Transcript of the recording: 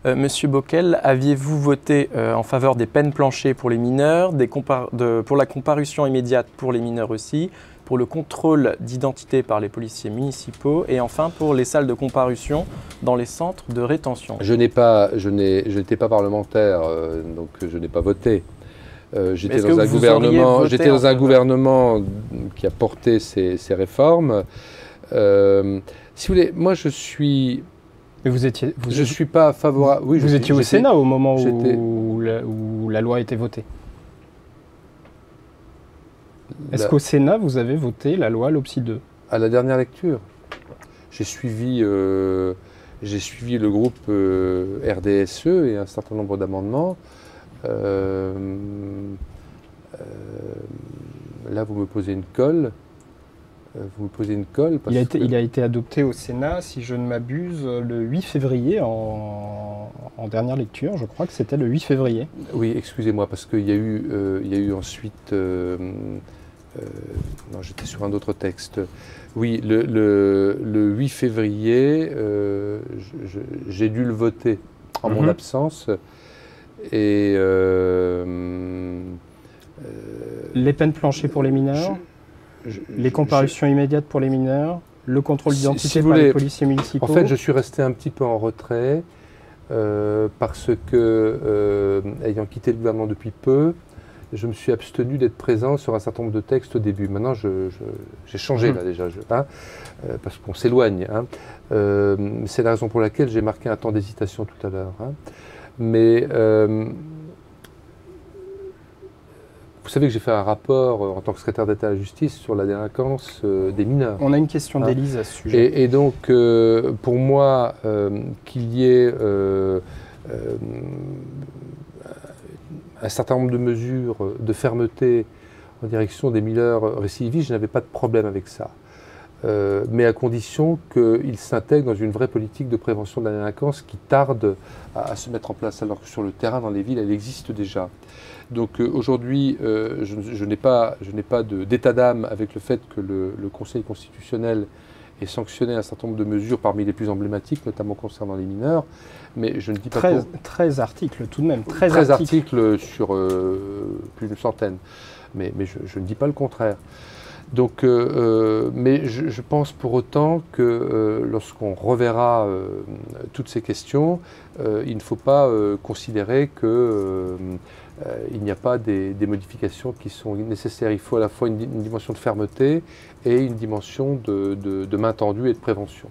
Monsieur Bockel, aviez-vous voté en faveur des peines planchées pour les mineurs, pour la comparution immédiate pour les mineurs aussi, pour le contrôle d'identité par les policiers municipaux et enfin pour les salles de comparution dans les centres de rétention? Je n'étais pas parlementaire, donc je n'ai pas voté. J'étais dans un gouvernement qui a porté ces réformes. Si vous voulez, moi je suis... Mais je ne suis pas favorable... Oui, vous étiez au Sénat au moment où la loi a été votée. Est-ce qu'au Sénat, vous avez voté la loi LOPSI 2? À la dernière lecture. J'ai suivi le groupe RDSE et un certain nombre d'amendements. Là, vous me posez une colle. Il a été adopté au Sénat, si je ne m'abuse, le 8 février en dernière lecture. Je crois que c'était le 8 février. Oui, excusez-moi, parce qu'il y a eu ensuite... non, j'étais sur un autre texte. Oui, le 8 février, j'ai dû le voter en mon absence. Et les peines planchées pour les mineurs, les comparutions immédiates pour les mineurs, le contrôle d'identité par les policiers municipaux. En fait, je suis resté un petit peu en retrait parce que, ayant quitté le gouvernement depuis peu, je me suis abstenu d'être présent sur un certain nombre de textes au début. Maintenant, j'ai changé là déjà, parce qu'on s'éloigne. C'est la raison pour laquelle j'ai marqué un temps d'hésitation tout à l'heure. Mais vous savez que j'ai fait un rapport en tant que secrétaire d'État à la justice sur la délinquance des mineurs. On a une question d'Élise à ce sujet. Et donc, pour moi, qu'il y ait un certain nombre de mesures de fermeté en direction des mineurs récidivistes, je n'avais pas de problème avec ça. Mais à condition qu'ils s'intègrent dans une vraie politique de prévention de la délinquance qui tarde à se mettre en place, alors que sur le terrain, dans les villes, elle existe déjà. Donc aujourd'hui, je n'ai pas d'état d'âme avec le fait que le Conseil constitutionnel ait sanctionné un certain nombre de mesures parmi les plus emblématiques, notamment concernant les mineurs, mais je ne dis pas... 13 articles tout de même, 13 articles sur plus d'une centaine, mais je ne dis pas le contraire. Donc, mais je pense pour autant que lorsqu'on reverra toutes ces questions, il ne faut pas considérer qu'il n'y a pas des modifications qui sont nécessaires. Il faut à la fois une dimension de fermeté et une dimension de main tendue et de prévention.